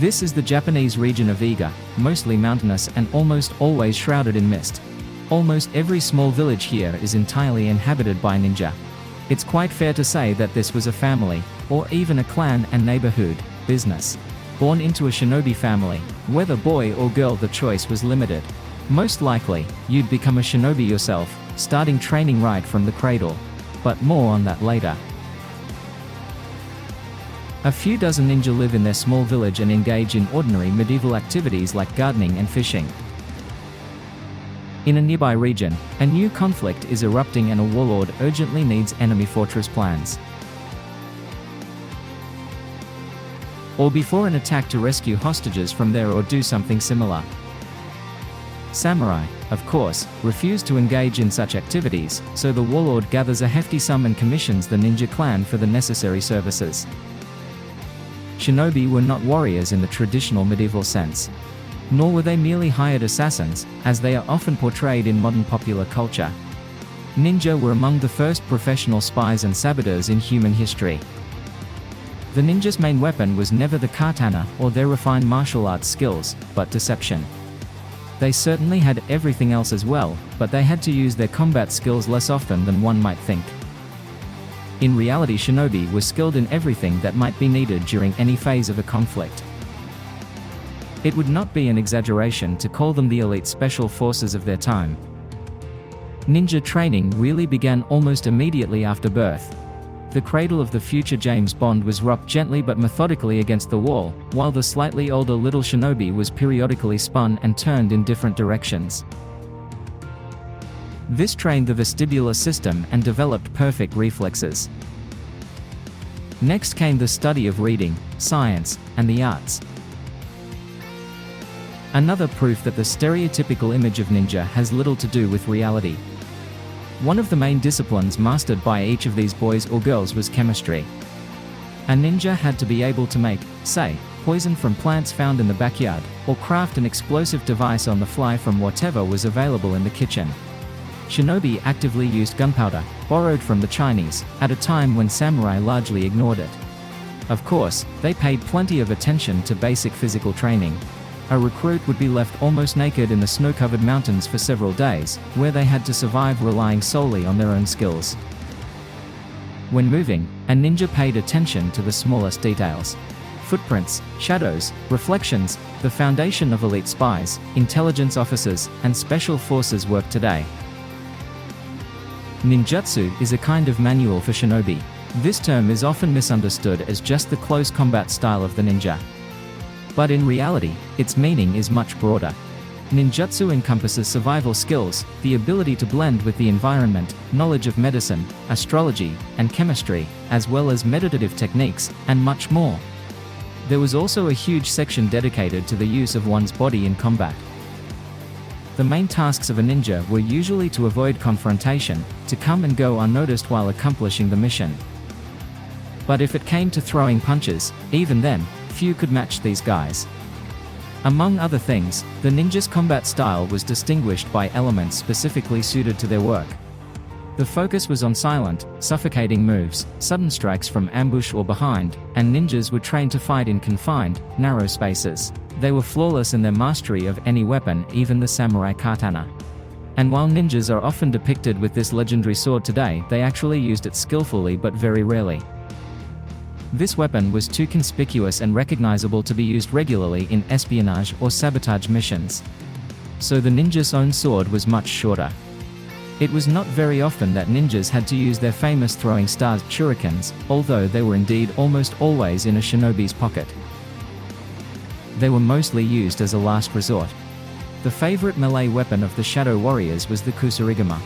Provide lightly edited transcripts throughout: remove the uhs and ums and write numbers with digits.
This is the Japanese region of Iga, mostly mountainous and almost always shrouded in mist. Almost every small village here is entirely inhabited by ninja. It's quite fair to say that this was a family, or even a clan and neighborhood, business. Born into a shinobi family, whether boy or girl the choice was limited. Most likely, you'd become a shinobi yourself, starting training right from the cradle. But more on that later. A few dozen ninja live in their small village and engage in ordinary medieval activities like gardening and fishing. In a nearby region, a new conflict is erupting and a warlord urgently needs enemy fortress plans. Or before an attack to rescue hostages from there or do something similar. Samurai, of course, refuse to engage in such activities, so the warlord gathers a hefty sum and commissions the ninja clan for the necessary services. Shinobi were not warriors in the traditional medieval sense. Nor were they merely hired assassins, as they are often portrayed in modern popular culture. Ninja were among the first professional spies and saboteurs in human history. The ninja's main weapon was never the katana or their refined martial arts skills, but deception. They certainly had everything else as well, but they had to use their combat skills less often than one might think. In reality, shinobi were skilled in everything that might be needed during any phase of a conflict. It would not be an exaggeration to call them the elite special forces of their time. Ninja training really began almost immediately after birth. The cradle of the future James Bond was rocked gently but methodically against the wall, while the slightly older little shinobi was periodically spun and turned in different directions. This trained the vestibular system and developed perfect reflexes. Next came the study of reading, science, and the arts. Another proof that the stereotypical image of ninja has little to do with reality. One of the main disciplines mastered by each of these boys or girls was chemistry. A ninja had to be able to make, say, poison from plants found in the backyard, or craft an explosive device on the fly from whatever was available in the kitchen. Shinobi actively used gunpowder, borrowed from the Chinese, at a time when samurai largely ignored it. Of course, they paid plenty of attention to basic physical training. A recruit would be left almost naked in the snow-covered mountains for several days, where they had to survive relying solely on their own skills. When moving, a ninja paid attention to the smallest details. Footprints, shadows, reflections, the foundation of elite spies, intelligence officers, and special forces work today. Ninjutsu is a kind of manual for shinobi. This term is often misunderstood as just the close combat style of the ninja. But in reality, its meaning is much broader. Ninjutsu encompasses survival skills, the ability to blend with the environment, knowledge of medicine, astrology, and chemistry, as well as meditative techniques, and much more. There was also a huge section dedicated to the use of one's body in combat. The main tasks of a ninja were usually to avoid confrontation, to come and go unnoticed while accomplishing the mission. But if it came to throwing punches, even then, few could match these guys. Among other things, the ninja's combat style was distinguished by elements specifically suited to their work. The focus was on silent, suffocating moves, sudden strikes from ambush or behind, and ninjas were trained to fight in confined, narrow spaces. They were flawless in their mastery of any weapon, even the samurai katana. And while ninjas are often depicted with this legendary sword today, they actually used it skillfully but very rarely. This weapon was too conspicuous and recognizable to be used regularly in espionage or sabotage missions. So the ninja's own sword was much shorter. It was not very often that ninjas had to use their famous throwing stars shurikens, although they were indeed almost always in a shinobi's pocket. They were mostly used as a last resort. The favorite melee weapon of the shadow warriors was the kusarigama.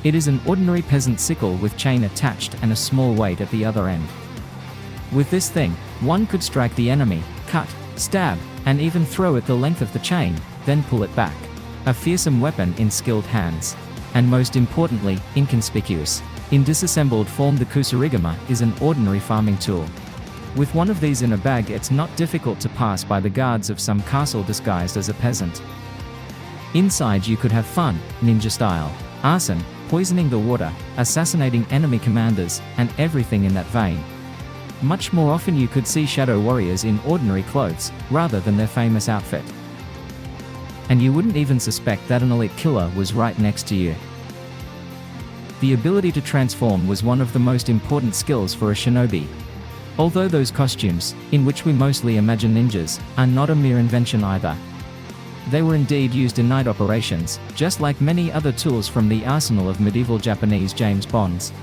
It is an ordinary peasant sickle with chain attached and a small weight at the other end. With this thing, one could strike the enemy, cut, stab, and even throw it the length of the chain, then pull it back. A fearsome weapon in skilled hands. And most importantly, inconspicuous. In disassembled form, the kusarigama is an ordinary farming tool. With one of these in a bag, it's not difficult to pass by the guards of some castle disguised as a peasant. Inside you could have fun, ninja style, arson, poisoning the water, assassinating enemy commanders, and everything in that vein. Much more often you could see shadow warriors in ordinary clothes, rather than their famous outfit. And you wouldn't even suspect that an elite killer was right next to you. The ability to transform was one of the most important skills for a shinobi. Although those costumes, in which we mostly imagine ninjas, are not a mere invention either. They were indeed used in night operations, just like many other tools from the arsenal of medieval Japanese James Bonds.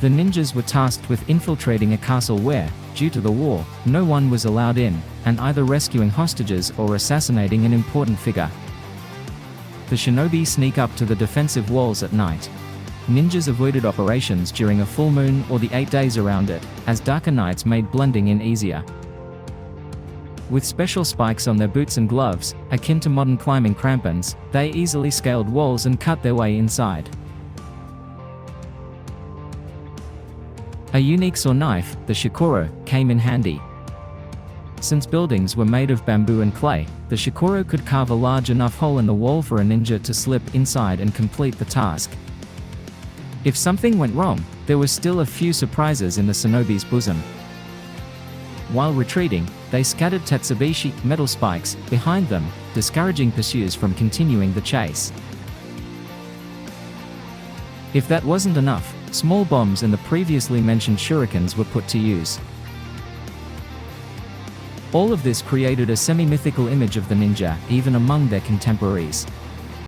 The ninjas were tasked with infiltrating a castle where, due to the war, no one was allowed in, and either rescuing hostages or assassinating an important figure. The shinobi sneak up to the defensive walls at night. Ninjas avoided operations during a full moon or the 8 days around it, as darker nights made blending in easier. With special spikes on their boots and gloves, akin to modern climbing crampons, they easily scaled walls and cut their way inside. A unique saw knife, the shikoro, came in handy. Since buildings were made of bamboo and clay, the shikoro could carve a large enough hole in the wall for a ninja to slip inside and complete the task. If something went wrong, there was still a few surprises in the shinobi's bosom. While retreating, they scattered tetsubishi, metal spikes, behind them, discouraging pursuers from continuing the chase. If that wasn't enough, small bombs and the previously mentioned shurikens were put to use. All of this created a semi-mythical image of the ninja, even among their contemporaries.